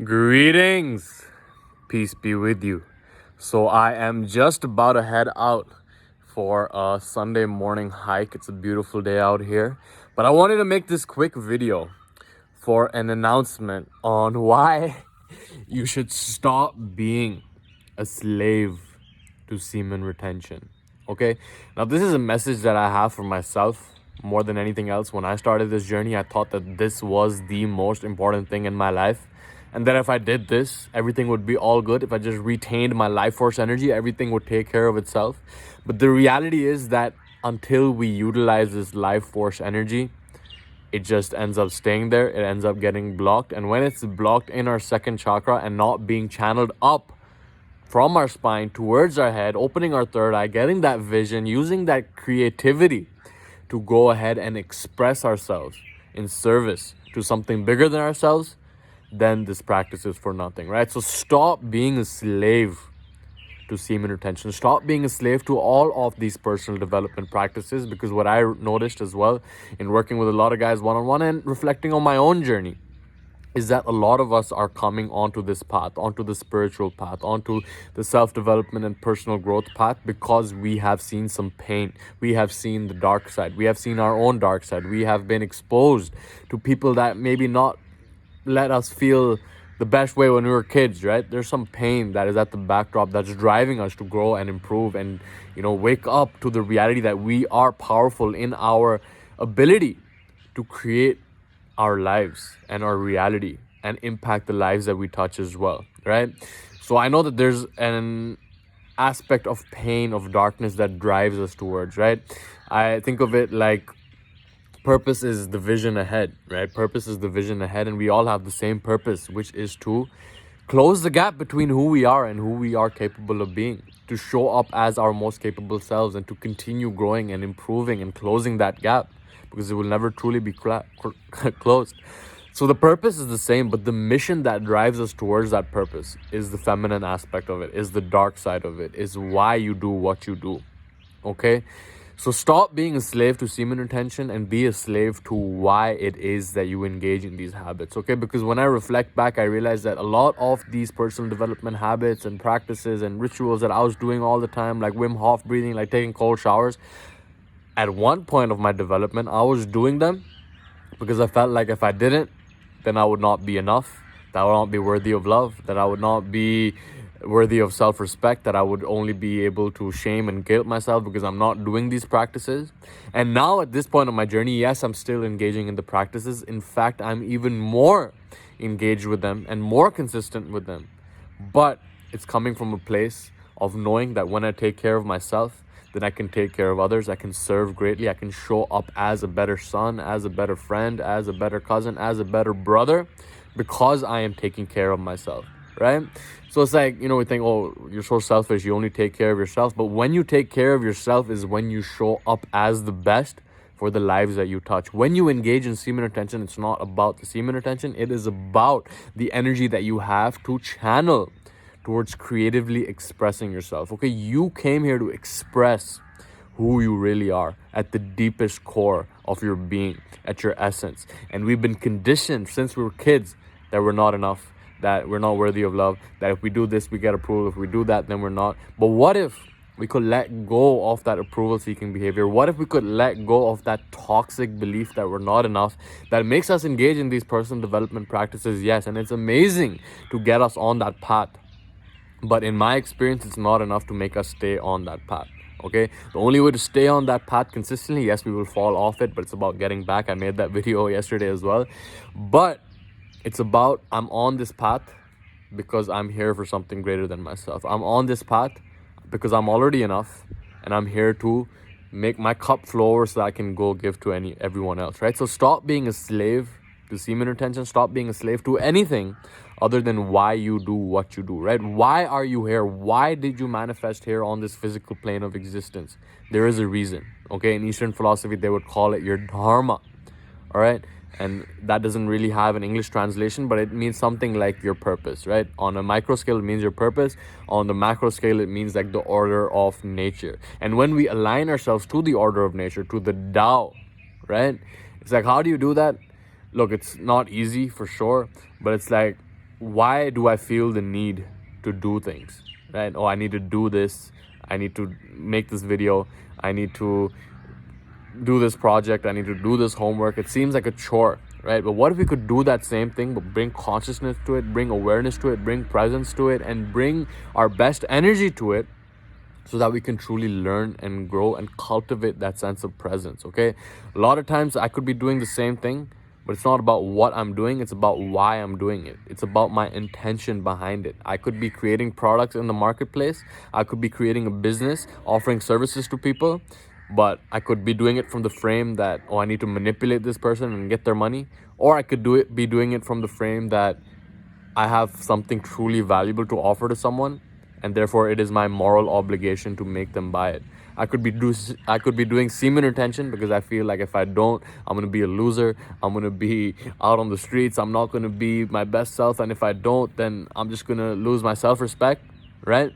Greetings, peace be with you. So I am just about to head out for a Sunday morning hike. It's a beautiful day out here, but I wanted to make this quick video for an announcement on why you should stop being a slave to semen retention. Okay, now this is a message that I have for myself more than anything else. When I started this journey, I thought that this was the most important thing in my life, and that if I did this, everything would be all good. If I just retained my life force energy, everything would take care of itself. But the reality is that until we utilize this life force energy, it just ends up staying there. It ends up getting blocked. And when it's blocked in our second chakra and not being channeled up from our spine towards our head, opening our third eye, getting that vision, using that creativity to go ahead and express ourselves in service to something bigger than ourselves, then this practice is for nothing, right? So stop being a slave to semen retention. Stop being a slave to all of these personal development practices, because what I noticed as well in working with a lot of guys one-on-one and reflecting on my own journey is that a lot of us are coming onto this path, onto the spiritual path, onto the self-development and personal growth path because we have seen some pain. We have seen the dark side. We have seen our own dark side. We have been exposed to people that maybe not let us feel the best way when we were kids, right? There's some pain that is at the backdrop that's driving us to grow and improve and, wake up to the reality that we are powerful in our ability to create our lives and our reality and impact the lives that we touch as well, right? So I know that there's an aspect of pain, of darkness that drives us towards, right? I think of it like purpose is the vision ahead, right? Purpose is the vision ahead, and we all have the same purpose, which is to close the gap between who we are and who we are capable of being, to show up as our most capable selves and to continue growing and improving and closing that gap, because it will never truly be closed. So the purpose is the same, but the mission that drives us towards that purpose is the feminine aspect of it, is the dark side of it, is why you do what you do, okay? So stop being a slave to semen retention and be a slave to why it is that you engage in these habits, okay? Because when I reflect back, I realize that a lot of these personal development habits and practices and rituals that I was doing all the time, like Wim Hof breathing, like taking cold showers, at one point of my development, I was doing them because I felt like if I didn't, then I would not be enough, that I would not be worthy of love, that I would not be worthy of self-respect, that I would only be able to shame and guilt myself because I'm not doing these practices. And now at this point of my journey, yes, I'm still engaging in the practices. In fact, I'm even more engaged with them and more consistent with them. But it's coming from a place of knowing that when I take care of myself, then I can take care of others. I can serve greatly. I can show up as a better son, as a better friend, as a better cousin, as a better brother, because I am taking care of myself, right? So it's like, we think, oh, you're so selfish, you only take care of yourself. But when you take care of yourself is when you show up as the best for the lives that you touch. When you engage in semen retention, it's not about the semen retention. It is about the energy that you have to channel towards creatively expressing yourself. Okay, you came here to express who you really are at the deepest core of your being, at your essence. And we've been conditioned since we were kids that we're not enough, that we're not worthy of love, that if we do this, we get approval. If we do that, then we're not. But what if we could let go of that approval-seeking behavior? What if we could let go of that toxic belief that we're not enough, that makes us engage in these personal development practices? Yes, and it's amazing to get us on that path. But in my experience, it's not enough to make us stay on that path, okay? The only way to stay on that path consistently, yes, we will fall off it, but it's about getting back. I made that video yesterday as well. But it's about, I'm on this path because I'm here for something greater than myself. I'm on this path because I'm already enough, and I'm here to make my cup flow over so that I can go give to everyone else, right? So stop being a slave to semen retention. Stop being a slave to anything other than why you do what you do, right? Why are you here? Why did you manifest here on this physical plane of existence? There is a reason, okay? In Eastern philosophy, they would call it your dharma, all right? And that doesn't really have an English translation, but it means something like your purpose, right? On a micro scale, it means your purpose. On the macro scale, it means like the order of nature. And when we align ourselves to the order of nature, to the Tao, right? It's like, how do you do that? Look, it's not easy for sure, but it's like why do I feel the need to do things, right? Oh, I need to do this. I need to make this video. I need to do this project. I need to do this homework. It seems like a chore, right? But what if we could do that same thing, but bring consciousness to it, bring awareness to it, bring presence to it, and bring our best energy to it, so that we can truly learn and grow and cultivate that sense of presence, okay? A lot of times I could be doing the same thing, but it's not about what I'm doing, it's about why I'm doing it. It's about my intention behind it. I could be creating products in the marketplace. I could be creating a business, offering services to people, but I could be doing it from the frame that, oh, I need to manipulate this person and get their money. Or I could be doing it from the frame that I have something truly valuable to offer to someone, and therefore it is my moral obligation to make them buy it. I could be doing semen retention because I feel like if I don't, I'm gonna be a loser. I'm gonna be out on the streets. I'm not gonna be my best self, and if I don't, then I'm just gonna lose my self-respect, right?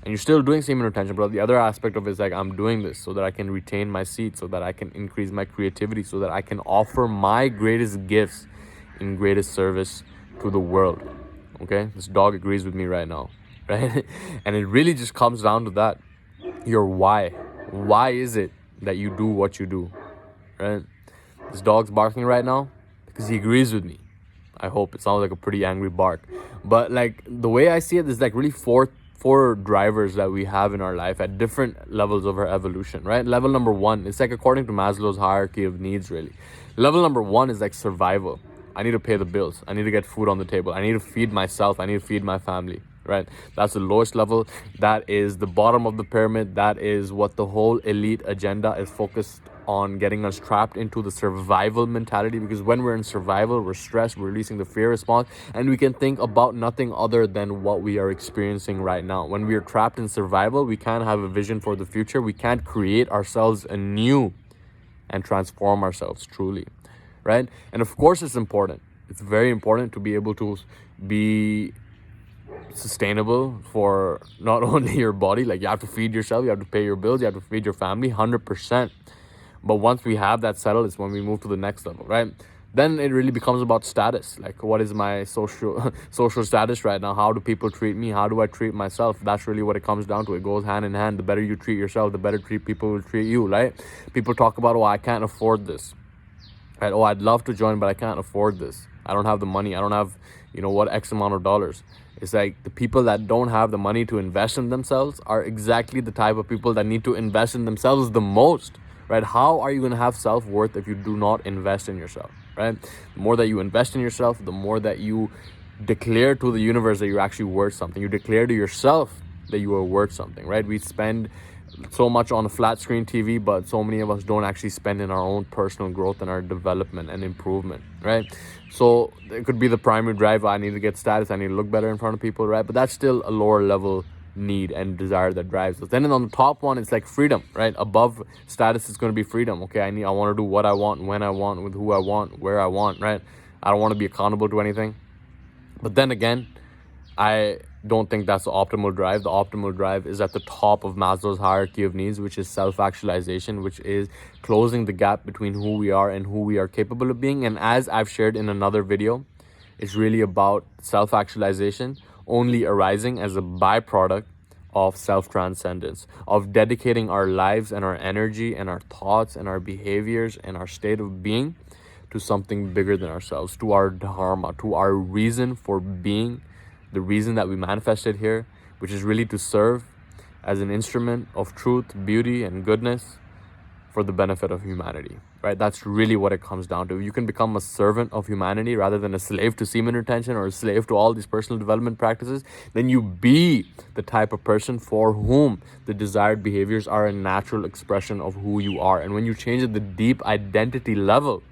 And you're still doing semen retention, but the other aspect of it is like, I'm doing this so that I can retain my seat, so that I can increase my creativity, so that I can offer my greatest gifts in greatest service to the world. Okay, this dog agrees with me right now, right? And it really just comes down to that, your why. Why is it that you do what you do, right? This dog's barking right now because he agrees with me. I hope. It sounds like a pretty angry bark, but like the way I see it is like really four drivers that we have in our life at different levels of our evolution, right? Level number one, it's like according to Maslow's hierarchy of needs, really. Level number one is like survival. I need to pay the bills. I need to get food on the table. I need to feed myself. I need to feed my family, right? That's the lowest level. That is the bottom of the pyramid. That is what the whole elite agenda is focused on, getting us trapped into the survival mentality, because when we're in survival, we're stressed, we're releasing the fear response, and we can think about nothing other than what we are experiencing right now. When we are trapped in survival, we can't have a vision for the future. We can't create ourselves anew and transform ourselves truly, right? And of course, it's important. It's very important to be able to be sustainable for not only your body, like you have to feed yourself, you have to pay your bills, you have to feed your family, 100%. But once we have that settled, it's when we move to the next level, right? Then it really becomes about status. Like, what is my social status right now? How do people treat me? How do I treat myself? That's really what it comes down to. It goes hand in hand. The better you treat yourself, the better people will treat you, right? People talk about, oh, I can't afford this, right? Oh, I'd love to join, but I can't afford this. I don't have the money. I don't have, what, X amount of dollars. It's like the people that don't have the money to invest in themselves are exactly the type of people that need to invest in themselves the most, right? How are you going to have self-worth if you do not invest in yourself, right? The more that you invest in yourself, the more that you declare to the universe that you're actually worth something. You declare to yourself that you are worth something, right? We spend so much on a flat screen TV, but so many of us don't actually spend in our own personal growth and our development and improvement, right? So it could be the primary drive. I need to get status. I need to look better in front of people, right? But that's still a lower level need and desire that drives us. Then on the top one, it's like freedom, right? Above status is going to be freedom. Okay, I want to do what I want, when I want, with who I want, where I want, right? I don't want to be accountable to anything. But then again, I don't think that's the optimal drive. The optimal drive is at the top of Maslow's hierarchy of needs, which is self-actualization, which is closing the gap between who we are and who we are capable of being. And as I've shared in another video, it's really about self-actualization only arising as a byproduct of self-transcendence, of dedicating our lives and our energy and our thoughts and our behaviors and our state of being to something bigger than ourselves, to our dharma, to our reason for being, the reason that we manifested here, which is really to serve as an instrument of truth, beauty, and goodness for the benefit of humanity, right? That's really what it comes down to. You can become a servant of humanity rather than a slave to semen retention or a slave to all these personal development practices. Then you be the type of person for whom the desired behaviors are a natural expression of who you are. And when you change at the deep identity level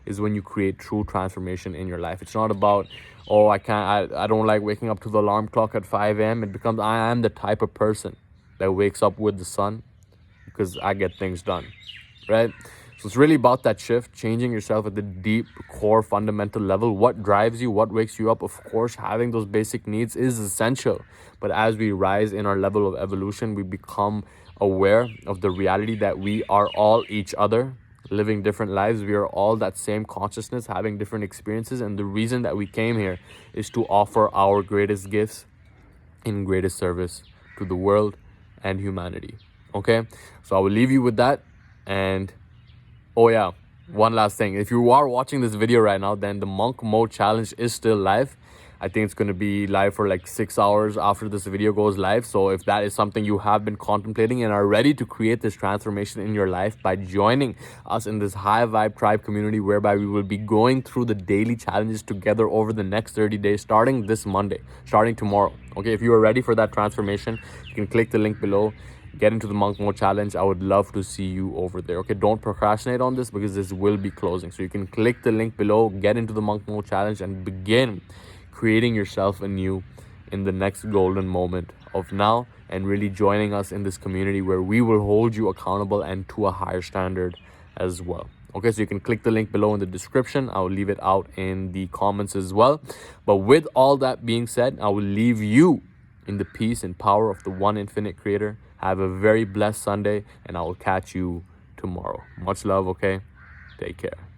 is when you create true transformation in your life. It's not about, oh, I don't like waking up to the alarm clock at 5 a.m. It becomes, I am the type of person that wakes up with the sun because I get things done, right? So it's really about that shift, changing yourself at the deep core fundamental level. What drives you, what wakes you up? Of course, having those basic needs is essential. But as we rise in our level of evolution, we become aware of the reality that we are all each other living different lives. We are all that same consciousness, having different experiences. And the reason that we came here is to offer our greatest gifts in greatest service to the world and humanity. Okay, so I will leave you with that. And oh yeah, one last thing. If you are watching this video right now, then the monk mode challenge is still live. I think it's going to be live for like 6 hours after this video goes live. So if that is something you have been contemplating and are ready to create this transformation in your life by joining us in this high vibe tribe community, whereby we will be going through the daily challenges together over the next 30 days, starting this Monday, starting tomorrow. Okay, if you are ready for that transformation, you can click the link below. Get into the monk mode challenge. I would love to see you over there. Okay, don't procrastinate on this because this will be closing. So you can click the link below, get into the monk mode challenge, and begin creating yourself anew in the next golden moment of now, and really joining us in this community where we will hold you accountable and to a higher standard as well. Okay, so you can click the link below in the description. I will leave it out in the comments as well. But with all that being said, I will leave you in the peace and power of the one infinite creator. Have a very blessed Sunday, and I will catch you tomorrow. Much love, okay? Take care.